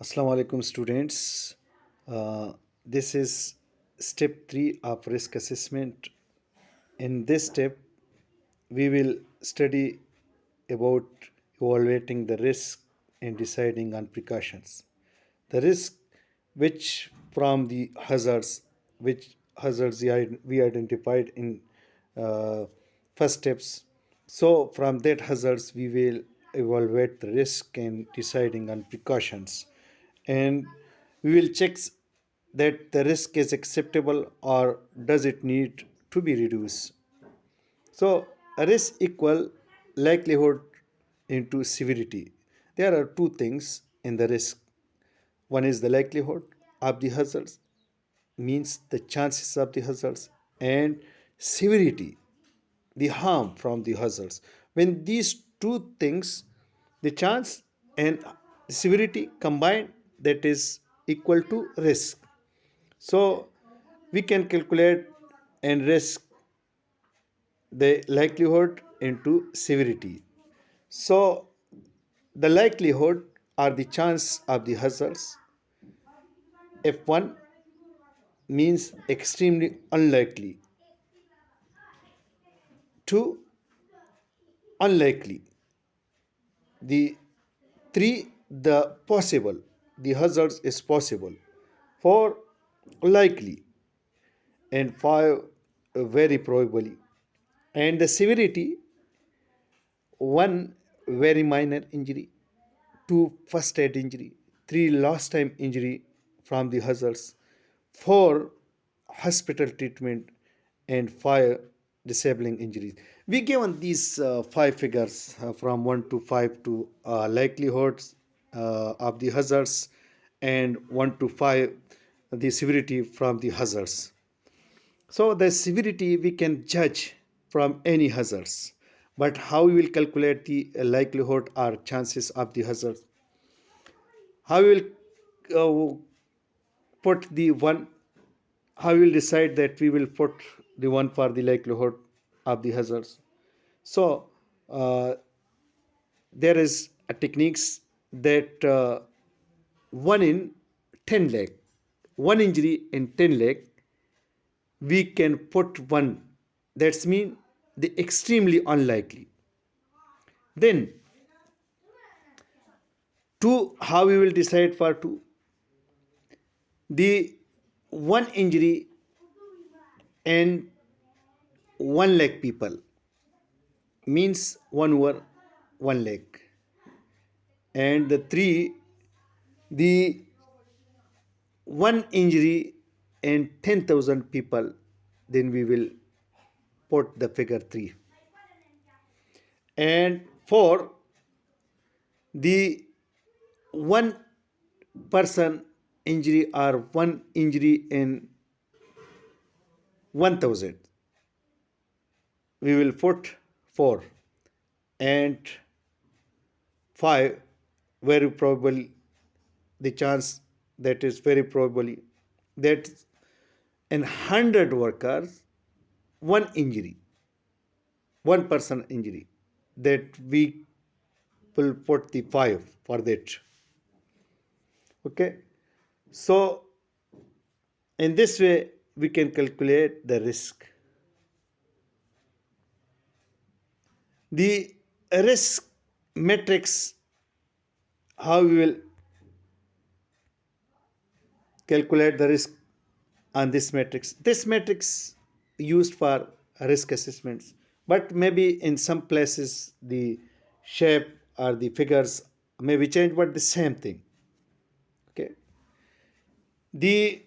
Assalamu alaikum students. This is step 3 of risk assessment. In this step, we will study about evaluating the risk and deciding on precautions. The risk which from the hazards, which hazards we identified in uh, first steps. So from that hazards, we will evaluate the risk and deciding on precautions, and we will check that the risk is acceptable or does it need to be reduced. So risk equal likelihood into severity. There are two things in the risk. One is the likelihood of the hazards, means the chances of the hazards, and severity, the harm from the hazards. When these two things, the chance and severity combined, that is equal to risk. So we can calculate and risk the likelihood into severity. So the likelihood or the chance of the hazards, F1 means extremely unlikely to unlikely. The 3, the possible, the hazards is possible. 4, likely. And 5, very probably. And the severity, 1, very minor injury. 2, first aid injury. 3, last time injury from the hazards. 4, hospital treatment. And 5, disabling injuries. We given these 5 figures from 1 to 5 to likelihoods of the hazards, and 1 to 5 the severity from the hazards. So the severity we can judge from any hazards, but how we will calculate the likelihood or chances of the hazards? How we will put the one? How we will decide that we will put the one for the likelihood of the hazards? So uh, there is a techniques that 1 in 10 lakh, one injury in 10 lakh, we can put one. That's mean the extremely unlikely. Then two, how we will decide for two? The one injury and 1 lakh people means 1 over 1 lakh. And the three, the one injury and 10,000 people, then we will put the figure 3. And 4, the one person injury or one injury in 1000, we will put 4. And 5, very probably, the chance, that is very probably that in 100 workers, one injury, one person injury, that we will put the 5 for that. Okay, so in this way we can calculate the risk. The risk matrix, how we will calculate the risk on this matrix? This matrix used for risk assessments, but maybe in some places the shape or the figures may be changed, but the same thing. Okay, the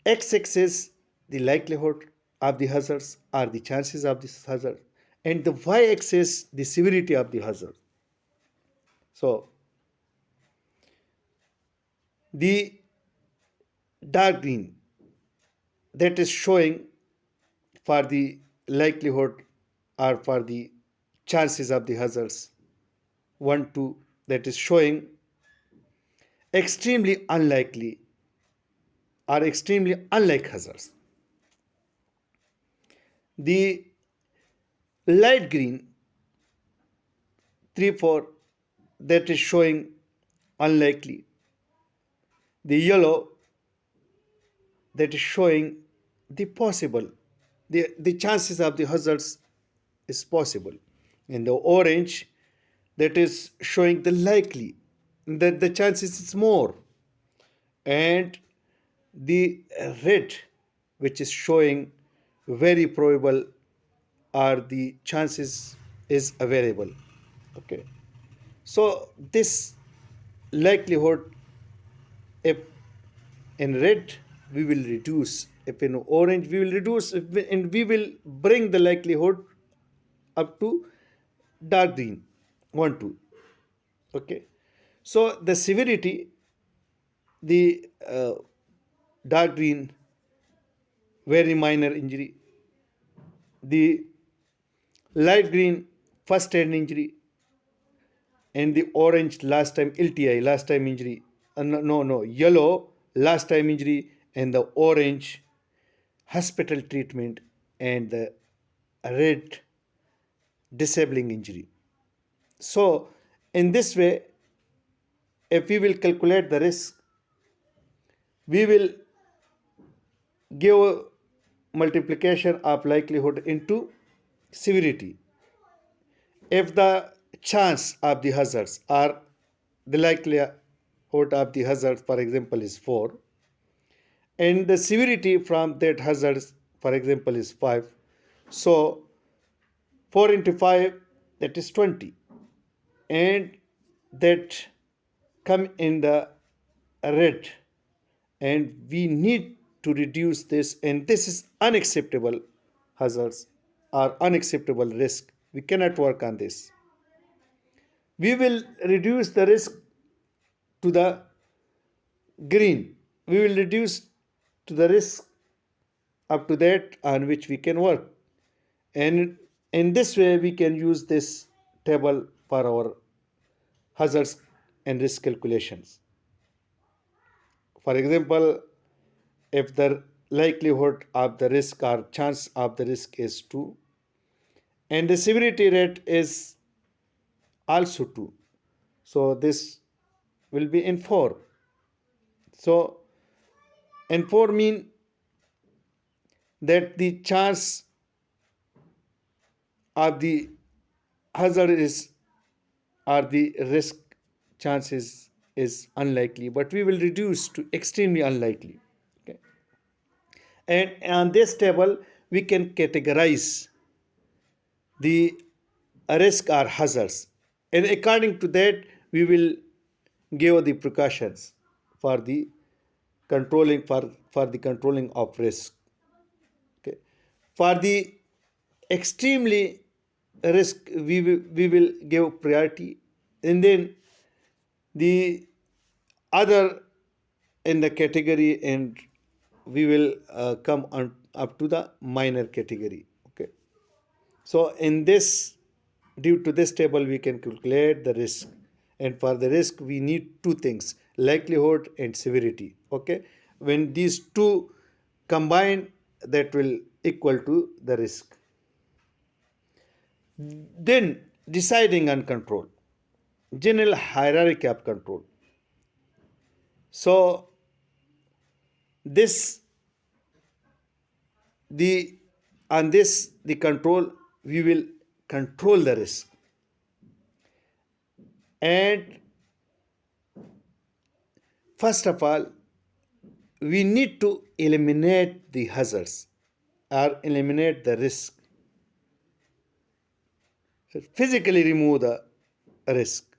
x-axis, the likelihood of the hazards or the chances of this hazard, and the y-axis, the severity of the hazard. So the dark green, that is showing for the likelihood or for the chances of the hazards. 1 2, that is showing extremely unlikely or extremely unlike hazards. The light green, 3 4, that is showing unlikely. The yellow, that is showing the possible, the chances of the hazards is possible. And the orange, that is showing the likely, that the chances is more. And the red, which is showing very probable, or the chances is available. Okay, so this likelihood, if in red we will reduce, if in orange we will reduce, and we will bring the likelihood up to dark green, 1 2. Okay, so the severity, the dark green, very minor injury, the light green, first hand injury, and the orange last time LTI, last time injury. No, yellow last time injury, and the orange hospital treatment, and the red disabling injury. So, in this way, if we will calculate the risk, we will give multiplication of likelihood into severity. If the chance of the hazards, or the likelihood of the hazard, for example, is 4, and the severity from that hazards, for example, is 5, so 4 into 5, that is 20, and that come in the red, and we need to reduce this, and this is unacceptable hazards or unacceptable risk. We cannot work on this. We will reduce the risk to the green. We will reduce to the risk up to that on which we can work. And in this way, we can use this table for our hazards and risk calculations. For example, if the likelihood of the risk or chance of the risk is 2, and the severity rate is also 2, so this will be in 4. So in 4 mean that the chance of the hazard is, or the risk chances is unlikely, but we will reduce to extremely unlikely. Okay, and on this table we can categorize the risk or hazards, and according to that we will give the precautions for the controlling, for the controlling of risk. Okay, for the extremely risk, we will give priority, and then the other in the category, and we will come on up to the minor category. Okay, so in this, due to this table we can calculate the risk, and for the risk we need two things, likelihood and severity. Okay, when these two combine, that will equal to the risk. Then deciding on control, general hierarchy of control. So this, the on this the control, we will control the risk, and first of all we need to eliminate the hazards or eliminate the risk, physically remove the risk.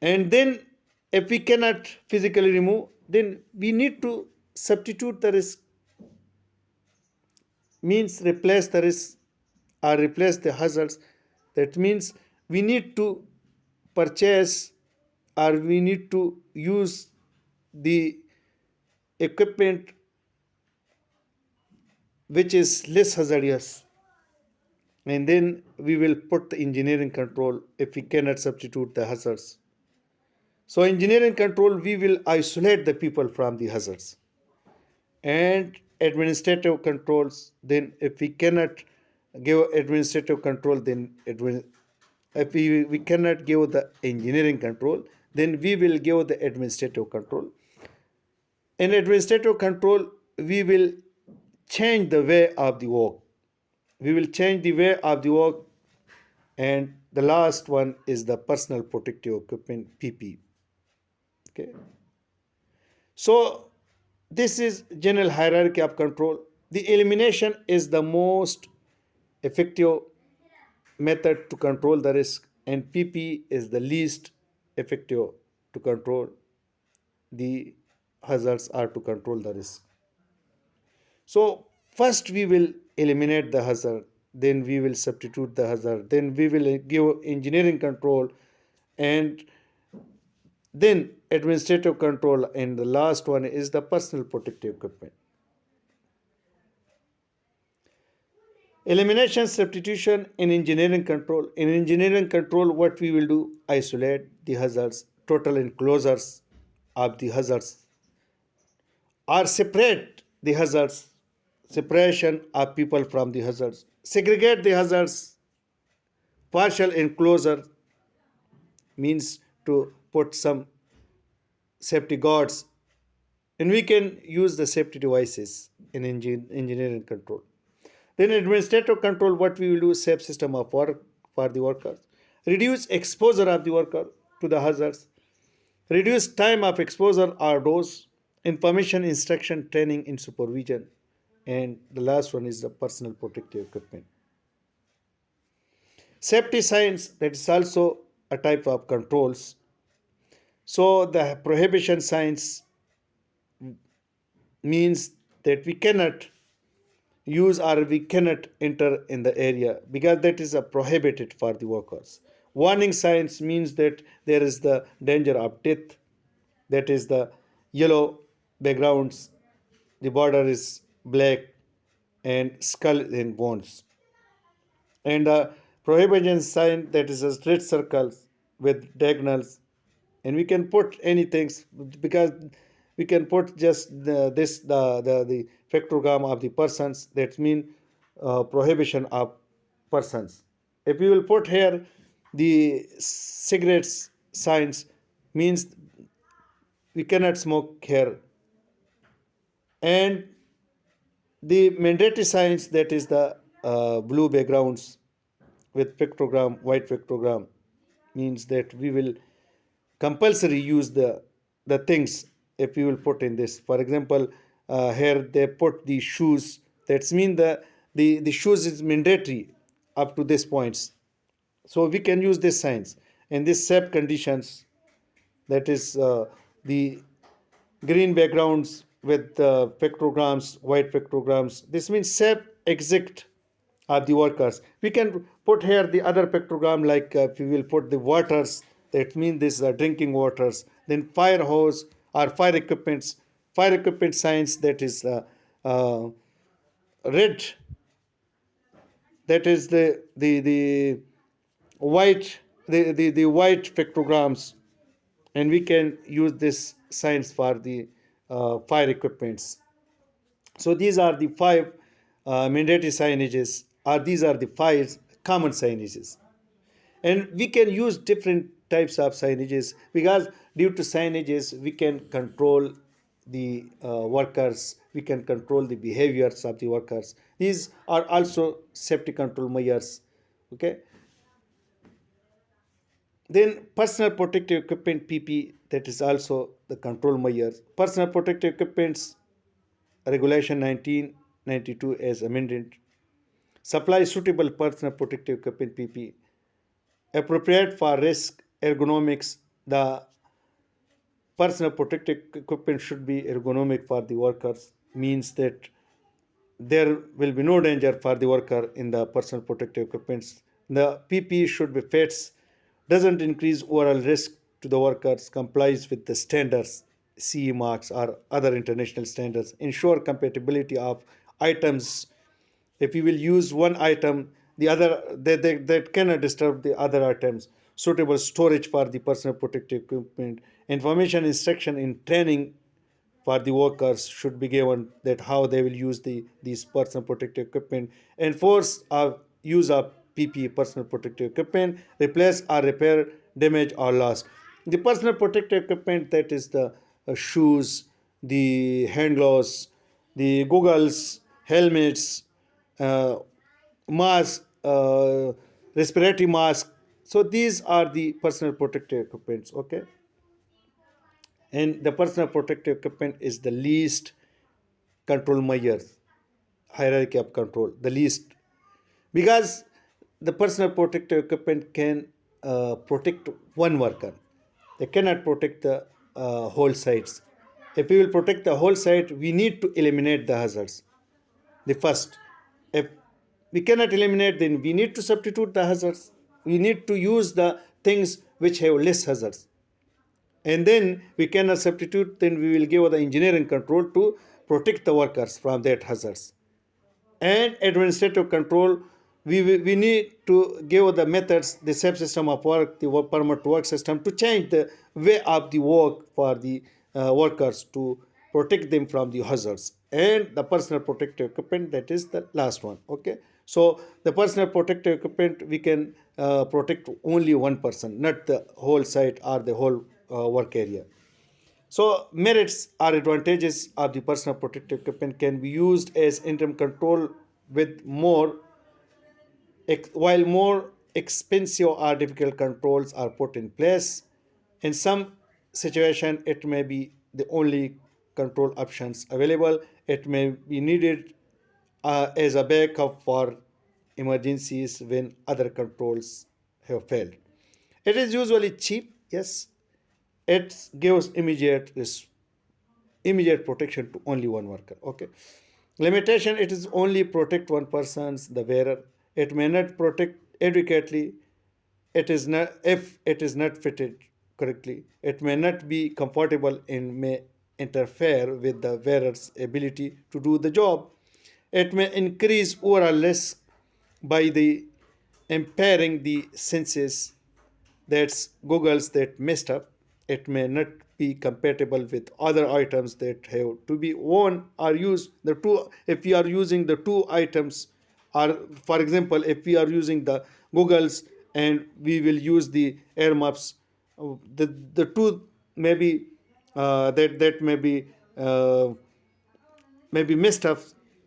And then if we cannot physically remove, then we need to substitute the risk, means replace the risk or replace the hazards. That means we need to purchase, or we need to use the equipment which is less hazardous, and then we will put the engineering control if we cannot substitute the hazards. So engineering control, we will isolate the people from the hazards, and administrative controls, then if we cannot give administrative control, then If we cannot give the engineering control, then we will give the administrative control. In administrative control, we will change the way of the work. We will change the way of the work. And the last one is the personal protective equipment, PP. Okay. So this is general hierarchy of control. The elimination is the most effective method to control the risk, and PP is the least effective to control the hazards or to control the risk. So first we will eliminate the hazard, then we will substitute the hazard, then we will give engineering control, and then administrative control, and the last one is the personal protective equipment. Elimination, substitution in engineering control. In engineering control, what we will do, isolate the hazards, total enclosures of the hazards, or separate the hazards, separation of people from the hazards, segregate the hazards, partial enclosure means to put some safety guards, and we can use the safety devices in engineering control. Then administrative control, what we will do, safe system of work for the workers, reduce exposure of the worker to the hazards, reduce time of exposure or dose, information, instruction, training, and supervision, and the last one is the personal protective equipment. Safety signs, that is also a type of controls. So the prohibition signs means that we cannot use or we cannot enter in the area because that is a prohibited for the workers. Warning signs means that there is the danger of death, that is the yellow backgrounds, the border is black, and skull and bones. And the prohibition sign, that is a straight circles with diagonals, and we can put anything because we can put just the spectrogram of the persons, that mean prohibition of persons. If we will put here the cigarettes signs, means we cannot smoke here, and the mandatory signs, that is the blue backgrounds with pictogram, white pictogram, means that we will compulsory use the things if we will put in this. For example, here they put the shoes. That's mean the shoes is mandatory up to this points. So we can use this signs and this safe conditions. That is the green backgrounds with pictograms, white pictograms. This means safe exit of the workers. We can put here the other pictogram, like if we will put the waters, that means this drinking waters. Then fire hose or fire equipment signs, that is uh, red, that is the white, the white pictograms, and we can use this signs for the fire equipments. So these are the five mandatory signages, or these are the five common signages. And we can use different types of signages because due to signages we can control the workers, we can control the behaviors of the workers. These are also safety control measures. Okay. Then personal protective equipment, PP, that is also the control measures. Personal protective equipments regulation 1992 as amended, supply suitable personal protective equipment, PP, appropriate for risk ergonomics. The personal protective equipment should be ergonomic for the workers, means that there will be no danger for the worker in the personal protective equipments. The PPE should be fits, doesn't increase overall risk to the workers, complies with the standards, CE marks or other international standards, ensure compatibility of items. If you will use one item, the other that cannot disturb the other items. Suitable storage for the personal protective equipment. Information, instruction, in training for the workers should be given, that how they will use these personal protective equipment. Enforce use of PPE, personal protective equipment, replace or repair damage or loss. The personal protective equipment, that is the shoes, the hand gloves, the goggles, helmets, uh, mask, respiratory mask. So these are the personal protective equipments. Okay, and the personal protective equipment is the least control measures, hierarchy of control, the least, because the personal protective equipment can protect one worker. They cannot protect the whole sites. If we will protect the whole site, we need to eliminate the hazards. The first, if we cannot eliminate, then we need to substitute the hazards. We need to use the things which have less hazards. And then we cannot substitute, then we will give the engineering control to protect the workers from that hazards. And administrative control, we need to give the methods, the safe system of work, the work permit to work system, to change the way of the work for the workers, to protect them from the hazards. And the personal protective equipment, that is the last one. Okay, so the personal protective equipment, we can protect only one person, not the whole site or the whole work area. So merits or advantages of the personal protective equipment can be used as interim control with while more expensive or difficult controls are put in place. In some situation, it may be the only control options available. It may be needed as a backup for emergencies when other controls have failed. It is usually cheap, yes. It gives immediate protection to only one worker. Okay, limitation, it is only protect one person's, the wearer. It may not protect adequately. It is not, if it is not fitted correctly, it may not be comfortable and may interfere with the wearer's ability to do the job. It may increase overall risk by the impairing the senses. That's goggles that messed up. It may not be compatible with other items that have to be worn or used. The two, if we are using the two items, or for example, if we are using the goggles and we will use the air muffs, the two maybe that may be messed up,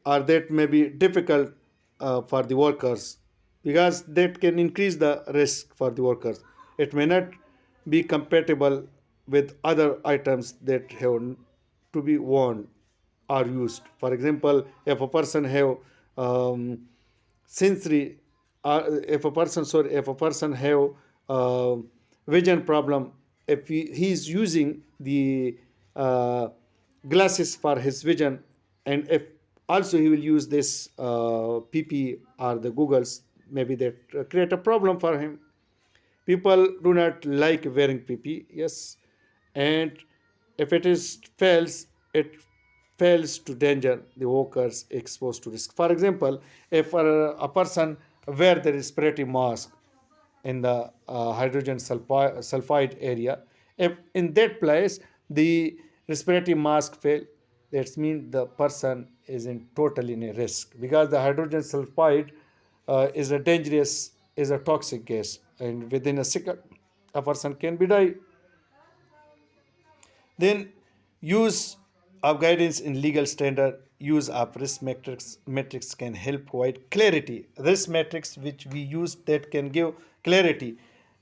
or that may be difficult for the workers, because that can increase the risk for the workers. It may not be compatible with other items that have to be worn or used. For example, if a person have sensory, if a person have uh, vision problem, if he is using the glasses for his vision, and if also he will use this PP or the googles, maybe that create a problem for him. People do not like wearing PP, yes, and if it is fails, it fails to danger the workers exposed to risk. For example, if a person wear the respiratory mask in the hydrogen sulfide area, if in that place the respiratory mask fail, that means the person is in totally in a risk, because the hydrogen sulfide is a dangerous, is a toxic gas, and within a second a person can be die. Then use of guidance in legal standard, use of risk metrics can help provide clarity. Risk metrics which we use that can give clarity,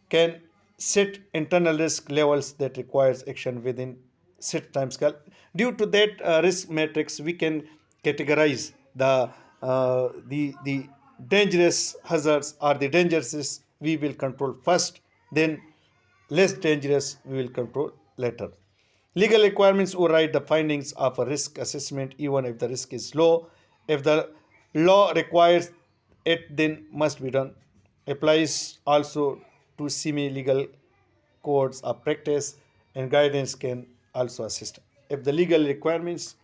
can set internal risk levels that requires action within set time scale. Due to that risk matrix, we can categorize the dangerous hazards or the dangers we will control first, then less dangerous we will control later. Legal requirements override the findings of a risk assessment even if the risk is low. If the law requires it, then must be done. Applies also to semi-legal codes of practice, and guidance can also assist. If the legal requirements,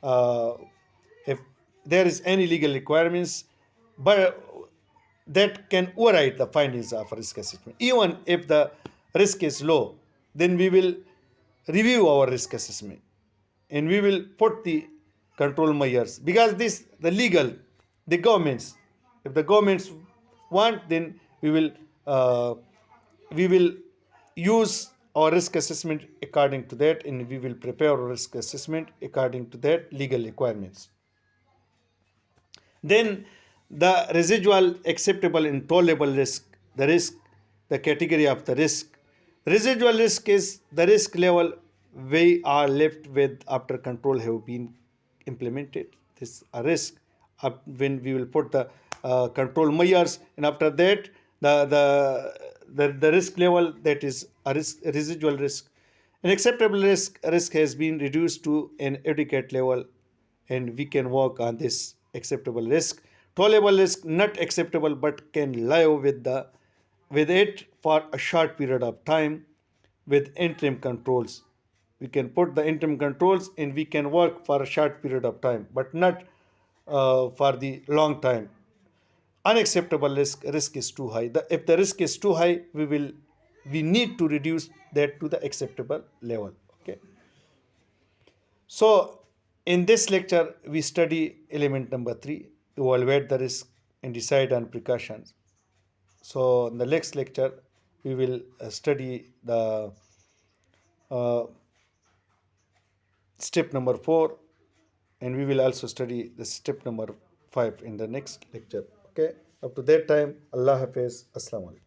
uh, if there is any legal requirements, but that can override the findings of risk assessment. Even if the risk is low, then we will review our risk assessment and we will put the control measures, because this the legal, the governments, if the governments want, then we will use our risk assessment according to that, and we will prepare our risk assessment according to that legal requirements. Then the residual acceptable and tolerable risk, the category of the risk. Residual risk is the risk level we are left with after control have been implemented. This is a risk when we will put the control measures, and after that the risk level, that is a residual risk. An acceptable risk has been reduced to an adequate level, and we can work on this acceptable risk. Tolerable risk not acceptable but can live with it for a short period of time with interim controls. We can put the interim controls and we can work for a short period of time, but not for the long time. Unacceptable risk is too high. If the risk is too high, we need to reduce that to the acceptable level. Okay. So, in this lecture, we study element number 3, evaluate the risk and decide on precautions. So, in the next lecture, we will study the uh, step number 4, and we will also study the step number 5 in the next lecture. Okay, up to that time, Allah Hafiz, Assalamu alaikum.